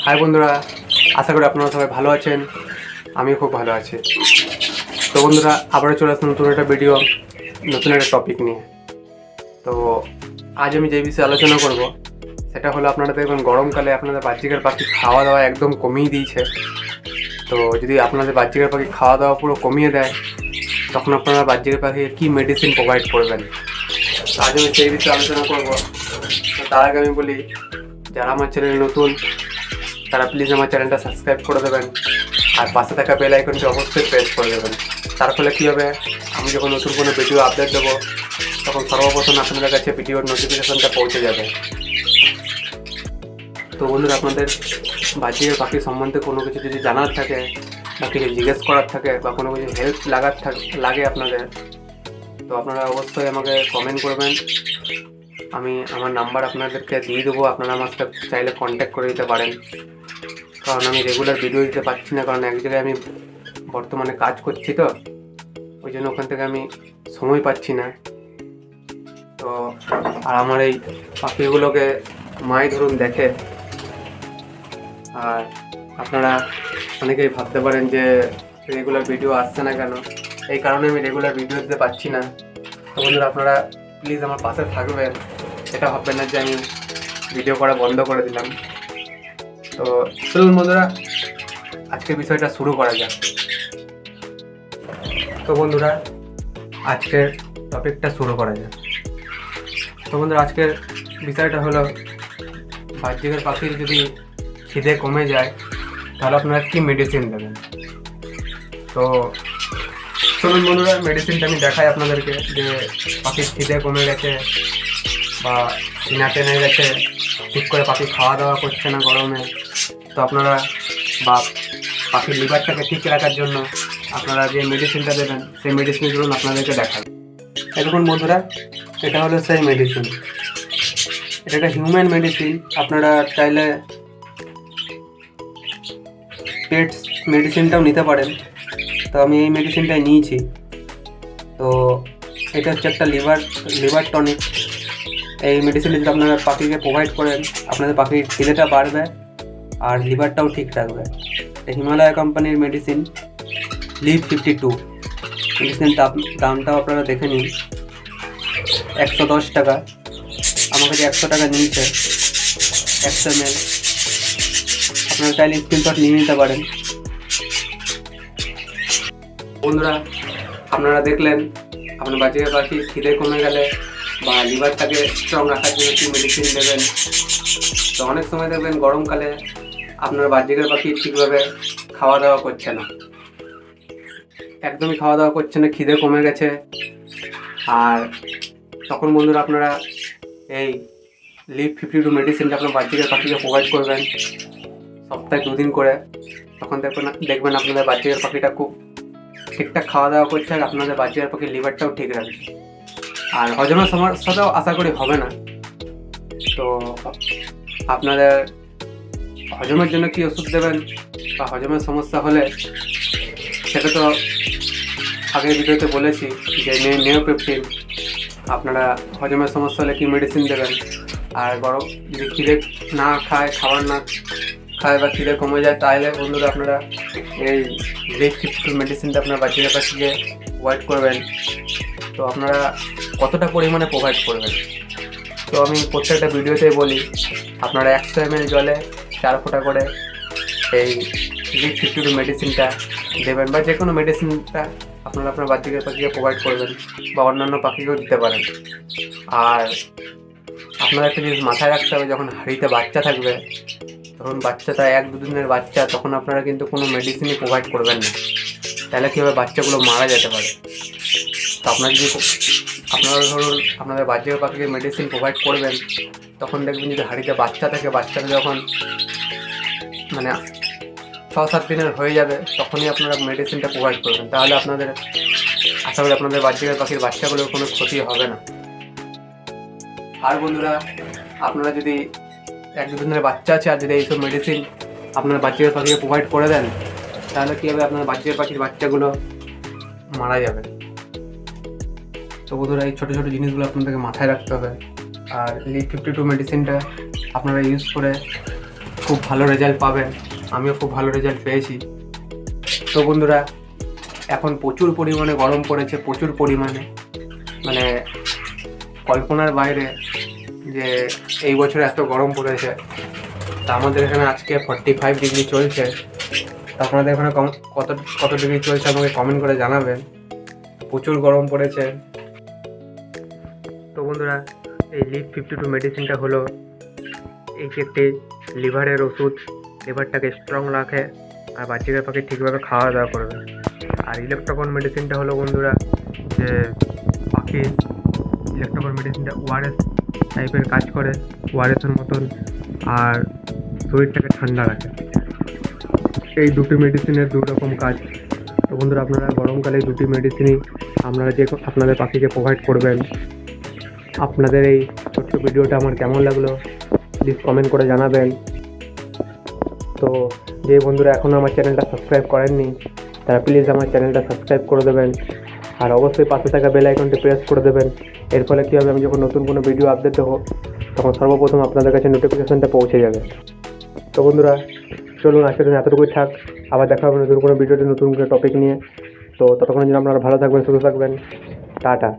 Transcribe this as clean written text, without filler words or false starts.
High বন্ধুরা, আশা করি আপনারা সবাই ভালো আছেন। আমিও খুব ভালো আছি। তো বন্ধুরা, আবারও চলে আসলাম নতুন একটা ভিডিও, নতুন একটা টপিক নিয়ে। তো আজ আমি যে বিষয়ে আলোচনা করব সেটা হলো, আপনারা দেখবেন গরমকালে আপনাদের বাহ্যিকের পাখি খাওয়া দাওয়া একদম কমিয়ে দিয়েছে। তো যদি আপনাদের বাহ্যিকের পাখি খাওয়া দাওয়া পুরো কমিয়ে দেয়, তখন আপনারা বাহ্যিকের পাখিকে কী মেডিসিন প্রোভাইড করবেন, তো আজ আমি সেই বিষয়ে আলোচনা করব। তো তার আগে আমি বলি, যারা আমার চ্যানেল নতুন তারা প্লিজ আমার চ্যানেলটা সাবস্ক্রাইব করে দেবেন, আর পাশে থাকা বেল আইকনটি অবশ্যই প্রেস করে দেবেন। তার ফলে কী হবে, আমি যখন নতুন কোনো ভিডিও আপডেট দেবো তখন সর্বপ্রথম আপনাদের কাছে ভিডিওর নোটিফিকেশনটা পৌঁছে যাবে। তো বন্ধুরা, আপনাদের বাহ্যিকের পাখি সম্বন্ধে কোনো কিছু যদি জানার থাকে বা কিছু জিজ্ঞেস করার থাকে বা কোনো কিছু হেল্প লাগে আপনাদের, তো আপনারা অবশ্যই আমাকে কমেন্ট করবেন। আমি আমার নাম্বার আপনাদেরকে দিয়ে দেবো, আপনারা আমার সাথে চাইলে কন্ট্যাক্ট করে দিতে পারেন। কারণ আমি রেগুলার ভিডিও দিতে পারছি না, কারণ এক জায়গায় আমি বর্তমানে কাজ করছি, তো ওই জন্য ওখান থেকে আমি সময় পাচ্ছি না। তো আর আমার এই পাখিগুলোকে মাই ধরুন দেখে। আর আপনারা অনেকেই ভাবতে পারেন যে রেগুলার ভিডিও আসছে না কেন, এই কারণে আমি রেগুলার ভিডিও দিতে পারছি না। তো বন্ধুরা, আপনারা প্লিজ আমার পাশে থাকবেন, এটা ভাববেন না যে আমি ভিডিও করা বন্ধ করে দিলাম। তো চলুন বন্ধুরা, আজকের বিষয়টা শুরু করা যাক। তো বন্ধুরা, আজকের টপিকটা শুরু করা যাক। তো বন্ধুরা, আজকের বিষয়টা হলো, বাহ্যিকের পাখির যদি খিদে কমে যায় তাহলে আপনারা কী মেডিসিন দেবেন। তো চলুন বন্ধুরা, মেডিসিনটা আমি দেখাই আপনাদেরকে, যে পাখির খিদে কমে গেছে বা সিনা টেনে গেছে, ঠিক করে পাখি খাওয়া দাওয়া করছে না গরমে, তো আপনারা বা পাখির লিভারটাকে ঠিক রাখার জন্য আপনারা যে মেডিসিনটা দেবেন সেই মেডিসিনগুলো আপনাদেরকে দেখাবেন। দেখুন বন্ধুরা, এটা হলো সেই মেডিসিন। এটা একটা হিউম্যান মেডিসিন। আপনারা চাইলে পেটস মেডিসিনটাও নিতে পারেন, তো আমি এই মেডিসিনটাই নিয়েছি। তো এটা হচ্ছে একটা লিভার টনিক। এই মেডিসিনটা যদি আপনারা পাখিকে প্রোভাইড করেন, আপনাদের পাখির খিদেটা বাড়বে আর লিভারটাও ঠিক রাখবে। হিমালয় কোম্পানির মেডিসিন লিভ 52 মেডিসিন, দামটাও আপনারা দেখে নিন, 110 টাকা। আমার কাছে 100 টাকা নিয়েছে 100 ml। আপনারা চাইলে স্ক্রিনশট নিয়ে নিতে পারেন। বন্ধুরা, আপনারা দেখলেন আপনার বাহ্যিকের পাখি খিদে কমে গেলে বা লিভারটাকে স্ট্রং রাখার জন্য কি মেডিসিন দেবেন। তো অনেক সময় দেখবেন গরমকালে আপনার বাহ্যিকের পাখি ঠিকভাবে খাওয়া দাওয়া করছে না, একদমই খাওয়া দাওয়া করছে না, খিদে কমে গেছে। আর তখন বন্ধুরা, আপনারা এই লিভ 52 মেডিসিনটা আপনার বাহ্যিকের পাখিকে প্রোভাইড করবেন সপ্তাহে 2 দিন করে। তখন দেখবেন আপনাদের বাহ্যিকের পাখিটা খুব ঠিকঠাক খাওয়া দাওয়া করছে, আর আপনাদের বাহ্যিকের পাখির লিভারটাও ঠিক রাখছে, আর হজমের সমস্যাটাও আশা করি হবে না। তো আপনাদের হজমের জন্য কি ওষুধ দেবেন বা হজমের সমস্যা হলে, সেটা তো আগের ভিডিওতে বলেছি যে নিওপেপটিন। আপনারা হজমের সমস্যা হলে কী মেডিসিন দেবেন। আর গরম যদি খিদে না খায়, খাবার না খায় বা খিদে কমে যায়, তাহলে বন্ধুরা আপনারা এই লিভ 52 মেডিসিনটা আপনার বাচ্চাদের পাখিকে প্রোভাইড করবেন। তো আপনারা কতটা পরিমাণে প্রোভাইড করবেন, তো আমি প্রত্যেকটা ভিডিওতেই বলি, আপনারা 100 ml জলে 4 ফোঁটা করে এই লিভ 52 মেডিসিনটা দেবেন, বা যে কোনো মেডিসিনটা আপনারা আপনার বাচ্চাদের পাখিকে প্রোভাইড করবেন বা অন্যান্য পাখিকেও দিতে পারেন। আর আপনারা একটা জিনিস মাথায় রাখতে হবে, যখন হাঁড়িতে বাচ্চা থাকবে, তখন বাচ্চাটা 1-2 দিনের বাচ্চা, তখন আপনারা কিন্তু কোনো মেডিসিনই প্রোভাইড করবেন না, তাহলে কী হবে, বাচ্চাগুলো মারা যেতে পারে। তো আপনারা ধরুন আপনাদের বাচ্চাদের পাখিকে মেডিসিন প্রোভাইড করবেন, তখন দেখবেন যদি হাঁড়িতে বাচ্চা থাকে, বাচ্চাটা যখন মানে 6-7 দিনের হয়ে যাবে, তখনই আপনারা মেডিসিনটা প্রোভাইড করবেন। তাহলে আপনাদের আশা করি আপনাদের বাচ্চাদের পাখির বাচ্চাগুলোর কোনো ক্ষতি হবে না। আর বন্ধুরা, আপনারা যদি 1-2 দিনের বাচ্চা আছে আর যদি এইসব মেডিসিন আপনার বাচ্চাদের পাখিকে প্রোভাইড করে দেন, তাহলে কী হবে, আপনার বাচ্চাদের পাখির বাচ্চাগুলো মারা যাবে। তো বন্ধুরা, এই ছোটো ছোটো জিনিসগুলো আপনাদেরকে মাথায় রাখতে হবে। আর লিভ 52 মেডিসিনটা আপনারা ইউজ করে খুব ভালো রেজাল্ট পাবেন। আমিও খুব ভালো রেজাল্ট পেয়েছি। তো বন্ধুরা, এখন প্রচুর পরিমাণে গরম পড়েছে, প্রচুর পরিমাণে, মানে কল্পনার বাইরে যে এই বছর এত গরম পড়েছে। তা আমাদের এখানে আজকে 45 ডিগ্রি চলছে। তো আপনাদের এখানে কত কত ডিগ্রি চলছে আমাকে কমেন্ট করে জানাবেন। প্রচুর গরম পড়েছে। তো বন্ধুরা, এই লিভ 52 মেডিসিনটা হলো এটি একটি লিভারের ওষুধ। লিভারটাকে স্ট্রং রাখে আর বাচ্চাদের পাখি ঠিকভাবে খাওয়া দাওয়া করবে। আর ইলেকট্রোকন মেডিসিনটা হলো বন্ধুরা যে পাখির ইলেকট্রোকন মেডিসিনটা ওআরএস টাইপের কাজ করে, ওআরএসের মতন, আর শরীরটাকে ঠান্ডা রাখে। এই দুটি মেডিসিনের দু রকম কাজ। তো বন্ধুরা, আপনারা গরমকালে এই দুটি মেডিসিনই আপনারা যে আপনাদের পাখিকে প্রোভাইড করবেন। আপনাদের এই ছোট্ট ভিডিওটা আমার কেমন লাগলো প্লিজ কমেন্ট করে জানাবেন। তো যে বন্ধুরা এখনও আমার চ্যানেলটা সাবস্ক্রাইব করেননি তারা প্লিজ আমার চ্যানেলটা সাবস্ক্রাইব করে দেবেন, আর অবশ্যই পাশে থাকা বেল আইকনটি প্রেস করে দেবেন। এর ফলে কী হবে, আমি যখন নতুন কোনো ভিডিও আপডেট দেবো তখন সর্বপ্রথম আপনাদের কাছে নোটিফিকেশানটা পৌঁছে যাবে। তো বন্ধুরা, চলুন আজকের দিন এতটুকুই থাক। আবার দেখা হবে নতুন কোনো ভিডিওতে নতুন কোনো টপিক নিয়ে। তো ততক্ষণের জন্য আপনারা ভালো থাকবেন, সুস্থ থাকবেন। টাটা।